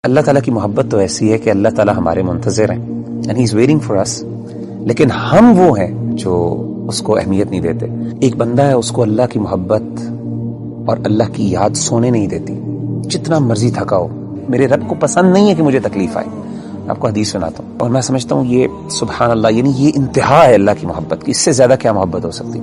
اللہ تعالیٰ کی محبت تو ایسی ہے کہ اللہ تعالیٰ ہمارے منتظر ہیں and he is waiting for us، لیکن ہم وہ ہیں جو اس کو اہمیت نہیں دیتے۔ ایک بندہ ہے، اس کو اللہ کی محبت اور اللہ کی یاد سونے نہیں دیتی، جتنا مرضی تھکا ہو۔ میرے رب کو پسند نہیں ہے کہ مجھے تکلیف آئے۔ آپ کو حدیث سناتا ہوں اور میں سمجھتا ہوں یہ سبحان اللہ، یعنی یہ انتہا ہے اللہ کی محبت کی، اس سے زیادہ کیا محبت ہو سکتی۔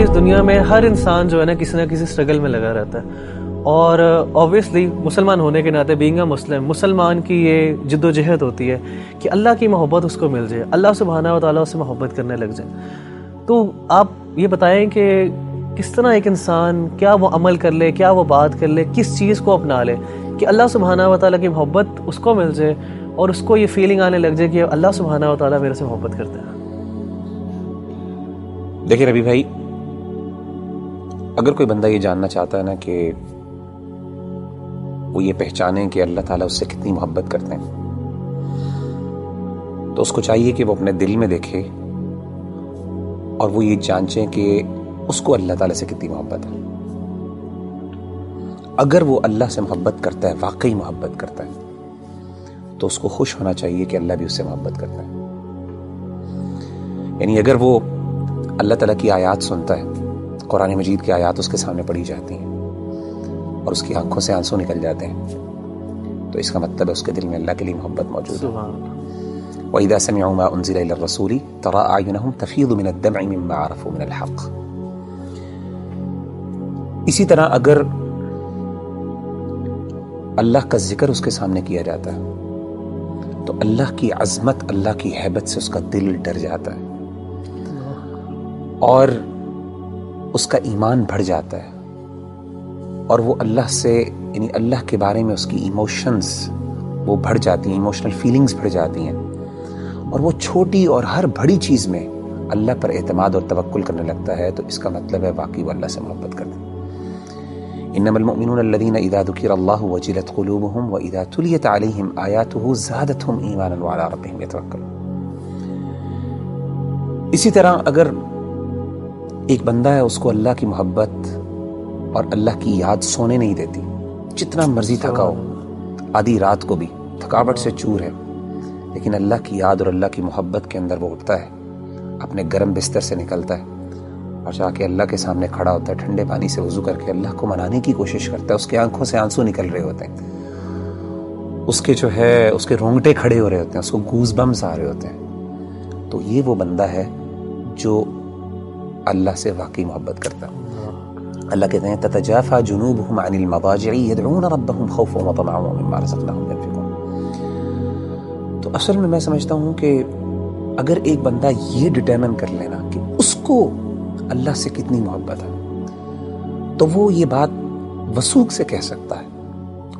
اس دنیا میں ہر انسان جو ہے نا کسی نہ کسی اسٹرگل میں لگا رہتا ہے، اور اوبویسلی مسلمان ہونے کے ناطے بینگ اے مسلمان کی یہ جد و جہد ہوتی ہے کہ اللہ کی محبت اس کو مل جائے، اللہ سبحانہ و تعالیٰ اسے محبت کرنے لگ جائے۔ تو آپ یہ بتائیں کہ کس طرح ایک انسان کیا وہ عمل کر لے، کیا وہ بات کر لے، کس چیز کو اپنا لے کہ اللہ سبحانہ و تعالیٰ کی محبت اس کو مل جائے اور اس کو یہ فیلنگ آنے لگ جائے کہ اللہ سبحانہ و تعالیٰ میرے سے محبت کرتے ہیں۔ دیکھیں ربی بھائی، اگر کوئی بندہ یہ جاننا چاہتا ہے نا کہ وہ یہ پہچانے کہ اللہ تعالیٰ اس سے کتنی محبت کرتے ہیں، تو اس کو چاہیے کہ وہ اپنے دل میں دیکھے اور وہ یہ جانچیں کہ اس کو اللہ تعالیٰ سے کتنی محبت ہے۔ اگر وہ اللہ سے محبت کرتا ہے، واقعی محبت کرتا ہے، تو اس کو خوش ہونا چاہیے کہ اللہ بھی اس سے محبت کرتا ہے۔ یعنی اگر وہ اللہ تعالیٰ کی آیات سنتا ہے، قرآن مجید کی آیات اس کے سامنے پڑھی جاتی ہیں اور اس کی آنکھوں سے آنسو نکل جاتے ہیں، تو اس کا مطلب ہے اس کے دل میں اللہ کے لیے محبت موجود ہے۔ وَإِذَا سَمِعُوا مَا أُنزِلَ إِلَى الرَّسُولِ تَرَىٰ أَعْيُنَهُمْ تَفِيضُ مِنَ الدَّمْعِ مِمَّا عَرَفُوا مِنَ الْحَقِّ۔ اسی طرح اگر اللہ کا ذکر اس کے سامنے کیا جاتا ہے تو اللہ کی عظمت، اللہ کی ہیبت سے اس کا دل ڈر جاتا ہے اور اس کا ایمان بڑھ جاتا ہے، اور وہ اللہ سے، یعنی اللہ کے بارے میں اس کی ایموشنز وہ بڑھ جاتی ہیں، ایموشنل فیلنگز بڑھ جاتی ہیں، اور وہ چھوٹی اور ہر بڑی چیز میں اللہ پر اعتماد اور توکل کرنے لگتا ہے، تو اس کا مطلب ہے واقعی وہ اللہ سے محبت کرتے ہیں۔ انما المؤمنون الذين اذا ذكر الله وجلت قلوبهم واذا تليت عليهم آياته زادتهم ایمانا وعلى ربهم يتوکلون۔ اسی طرح اگر ایک بندہ ہے، اس کو اللہ کی محبت اور اللہ کی یاد سونے نہیں دیتی، جتنا مرضی تھکا ہو، آدھی رات کو بھی تھکاوٹ سے چور ہے، لیکن اللہ کی یاد اور اللہ کی محبت کے اندر وہ اٹھتا ہے، اپنے گرم بستر سے نکلتا ہے اور جا کے اللہ کے سامنے کھڑا ہوتا ہے، ٹھنڈے پانی سے وضو کر کے اللہ کو منانے کی کوشش کرتا ہے، اس کی آنکھوں سے آنسو نکل رہے ہوتے ہیں، اس کے جو ہے اس کے رونگٹے کھڑے ہو رہے ہوتے ہیں، اس کو گوز بمز آ رہے ہوتے ہیں، تو یہ وہ بندہ ہے جو اللہ سے واقعی محبت کرتا ہے۔ اللہ کہتے ہیں تتجافى جنوبهم عن المضاجع يدعون ربهم خوفا وطمعا ومما رزقناهم ينفقون۔ تو اصل میں سمجھتا ہوں کہ اگر ایک بندہ یہ ڈٹرمن کر لینا کہ اس کو اللہ سے کتنی محبت ہے، تو وہ یہ بات وثوق سے کہہ سکتا ہے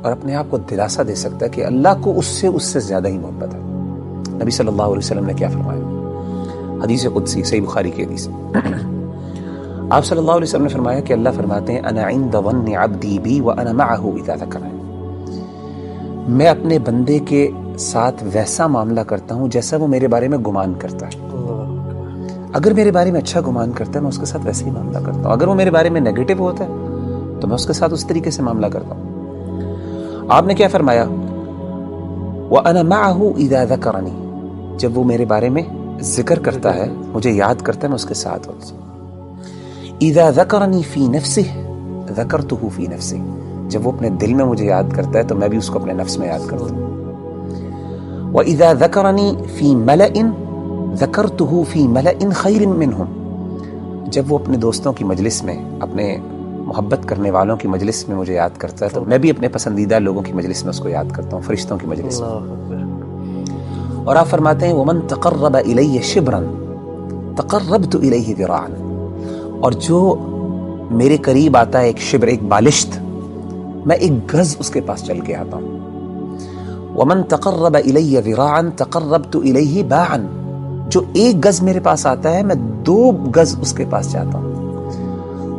اور اپنے آپ کو دلاسا دے سکتا ہے کہ اللہ کو اس سے زیادہ ہی محبت ہے۔ نبی صلی اللہ علیہ وسلم نے کیا فرمایا؟ حدیث قدسی، صحیح بخاری کی حدیث، آپ صلی اللہ علیہ وسلم نے فرمایا کہ اللہ فرماتے ہیں انا عند ظن عبدی بی وانا معه اذا ذکرنی، میں اپنے بندے کے ساتھ ویسا معاملہ کرتا ہوں جیسا وہ میرے بارے میں گمان کرتا ہے۔ اگر میرے بارے میں اچھا گمان کرتا ہے میں اس کے ساتھ ویسے ہی معاملہ کرتا ہوں، اگر وہ میرے بارے میں نیگیٹو ہوتا ہے تو میں اس کے ساتھ اس طریقے سے معاملہ کرتا ہوں۔ آپ نے کیا فرمایا؟ وانا معه اذا ذکرنی، جب وہ میرے بارے میں ذکر کرتا ہے، مجھے یاد کرتا ہے، میں اس کے ساتھ ہوتا ہوں۔ اذا ذکرنی فی نفسہ ذکرتہ فی نفسی، جب وہ اپنے دل میں مجھے یاد کرتا ہے تو میں بھی اس کو اپنے نفس میں یاد کرتا ہوں۔ وَإِذَا ذَكَرَنِي فِي مَلَئٍ ذَكَرْتُهُ فِي مَلَئٍ خَيْرٍ مِّنْهُمْ، جب وہ اپنے دوستوں کی مجلس میں، اپنے محبت کرنے والوں کی مجلس میں مجھے یاد کرتا ہے تو میں بھی اپنے پسندیدہ لوگوں کی مجلس میں اس کو یاد کرتا ہوں، فرشتوں کی مجلس میں۔ اور آپ فرماتے ہیں وَمَن تَقَرَّبَ إِلَيَّ شِبْرًا تَقَرَّبْتُ إِلَيْهِ ذِرَاعًا، اور جو میرے قریب آتا ہے ایک شبر، ایک بالشت، میں ایک گز اس کے پاس چل کے آتا ہوں۔ وَمَن تَقَرَّبَ إِلَيَّ ذِرَاعًا تَقَرَّبْتُ إِلَيْهِ بَاعًا، جو ایک گز میرے پاس آتا ہے میں 2 گز اس کے پاس جاتا ہوں۔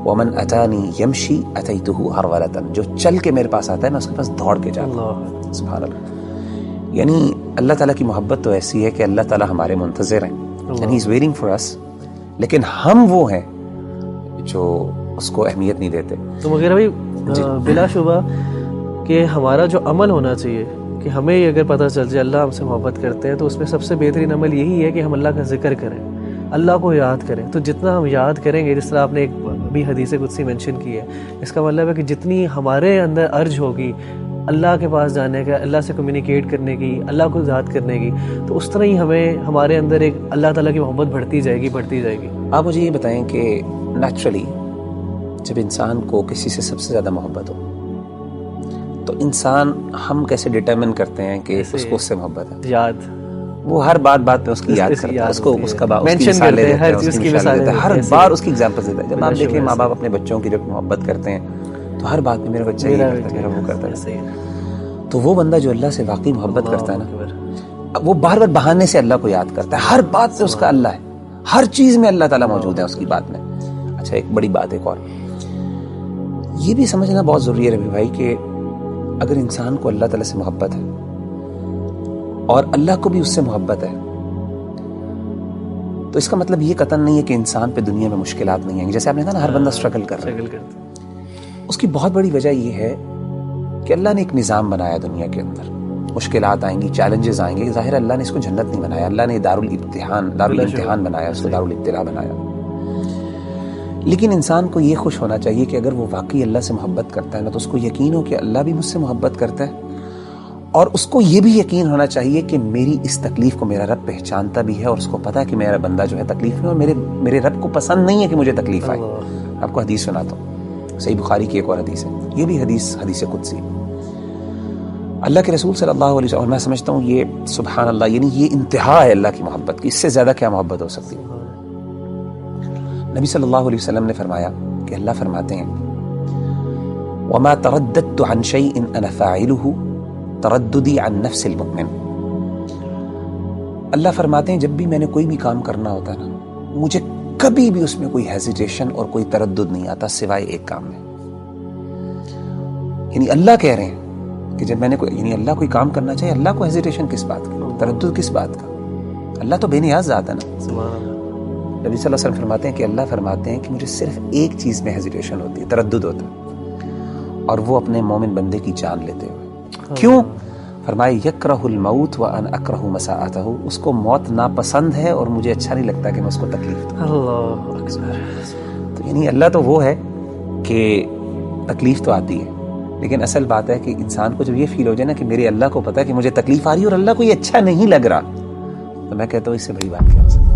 وَمَن أَتَانِي يَمْشِي أَتَيْتُهُ هَرْوَلَةً، جو چل کے میرے پاس آتا ہے میں اس کے پاس دوڑ کے جاتا ہوں۔ سبحان اللہ۔ یعنی اللہ تعالیٰ کی محبت تو ایسی ہے کہ اللہ تعالیٰ ہمارے منتظر ہیں and he is waiting for us. لیکن ہم وہ ہیں جو اس کو اہمیت نہیں دیتے. تو مغیرہ بھائی بلا شبہ کہ ہمارا جو عمل ہونا چاہیے کہ ہمیں یہ اگر پتہ چل جائے اللہ ہم سے محبت کرتے ہیں تو اس میں سب سے بہترین عمل یہی ہے کہ ہم اللہ کا ذکر کریں, اللہ کو یاد کریں. تو جتنا ہم یاد کریں گے, جس طرح آپ نے ایک بھی حدیث قدسی مینشن کی ہے, اس کا مطلب ہے کہ جتنی ہمارے اندر ارج ہوگی اللہ کے پاس جانے کا, اللہ سے کمیونیکیٹ کرنے کی, اللہ کو یاد کرنے کی, تو اس طرح ہی ہمیں ہمارے اندر ایک اللہ تعالیٰ کی محبت بڑھتی جائے گی. آپ مجھے یہ بتائیں کہ نیچرلی جب انسان کو کسی سے سب سے زیادہ محبت ہو تو انسان ہم کیسے ڈٹرمن کرتے ہیں کہ اس کو اس سے محبت ہے؟ یاد, وہ ہر بات پہ اس کی یاد کرتا ہے, اس کو اس کا مثالیں دیتا ہے, اس کی مثالیں دیتا ہے, ہر بار اس کی ایگزامپل دیتا ہے. جب آپ دیکھیں ماں باپ اپنے بچوں کی جب محبت کرتے ہیں تو ہر بات میں میرا بچہ یہ کرتا ہے, میرا وہ کرتا ہے. تو وہ بندہ جو اللہ سے واقعی محبت کرتا ہے نا, وہ بار بار بہانے سے اللہ کو یاد کرتا ہے. ہر بات پہ اس کا اللہ ہے, ہر چیز میں اللہ تعالیٰ موجود ہے اس کی بات میں. اچھا ایک بڑی بات ایک اور یہ بھی سمجھنا بہت ضروری ہے ربی بھائی کہ اگر انسان کو اللہ تعالیٰ سے محبت ہے اور اللہ کو بھی اس سے محبت ہے تو اس کا مطلب یہ قطعاً نہیں ہے کہ انسان پہ دنیا میں مشکلات نہیں آئیں گی. جیسے آپ نے کہا نا ہر بندہ اسٹرگل کر رہا ہے, اس کی بہت بڑی وجہ یہ ہے کہ اللہ نے ایک نظام بنایا دنیا کے اندر. مشکلات آئیں گی, چیلنجز آئیں گے, ظاہر اللہ نے اس کو جنت نہیں بنایا, اللہ نے دارالامتحان بنایا, اس کو دارالابتلاء بنایا. لیکن انسان کو یہ خوش ہونا چاہیے کہ اگر وہ واقعی اللہ سے محبت کرتا ہے نا تو اس کو یقین ہو کہ اللہ بھی مجھ سے محبت کرتا ہے, اور اس کو یہ بھی یقین ہونا چاہیے کہ میری اس تکلیف کو میرا رب پہچانتا بھی ہے, اور اس کو پتہ ہے کہ میرا بندہ جو ہے تکلیف میں, اور میرے رب کو پسند نہیں ہے کہ مجھے تکلیف آئے. آپ کو حدیث سناتا ہوں, صحیح بخاری کی ایک اور حدیث ہے, یہ بھی حدیث قدسی. اللہ کے رسول صلی اللہ علیہ وسلم, اور میں سمجھتا ہوں یہ سبحان اللہ, یعنی یہ انتہا ہے اللہ کی محبت کی, اس سے زیادہ کیا محبت ہو سکتی ہے. نبی صلی اللہ علیہ وسلم نے فرمایا کہ اللہ فرماتے ہیں وَمَا تَرَدَّدْتُ عَنْ شَيْءٍ أَنَا فَاعِلُهُ تَرَدُّدِي عَنْ نَفْسِ الْمُؤْمِنِ. اللہ فرماتے ہیں جب بھی میں نے کوئی بھی کام کرنا ہوتا ہے نا, مجھے کبھی بھی اس میں کوئی ہیزیٹیشن اور کوئی تردد نہیں آتا سوائے ایک کام میں. یعنی اللہ کہہ رہے ہیں کہ جب میں نے یعنی اللہ کوئی کام کرنا چاہیے, اللہ کو ہیزیٹیشن کس بات کا, تردد کس بات کا؟ اللہ تو بے نیاز ذات ہے نا. نبی صلی اللہ علیہ وسلم فرماتے ہیں کہ اللہ فرماتے ہیں کہ مجھے صرف ایک چیز میں ہیزیٹیشن ہوتی ہے, تردد ہوتا ہے, اور وہ اپنے مومن بندے کی جان لیتے ہوئے. کیوں؟ فرمائے یکرہ الموت وانا اکرہ مساءتہ, اس کو موت ناپسند ہے اور مجھے اچھا نہیں لگتا کہ میں اس کو تکلیف دوں. اللہ اکبر. تو یعنی اللہ تو وہ ہے کہ تکلیف تو آتی ہے, لیکن اصل بات ہے کہ انسان کو جب یہ فیل ہو جائے نا کہ میرے اللہ کو پتہ ہے کہ مجھے تکلیف آ رہی ہے اور اللہ کو یہ اچھا نہیں لگ رہا, تو میں کہتا ہوں اس سے بڑی بات کیا ہو سکتی ہے.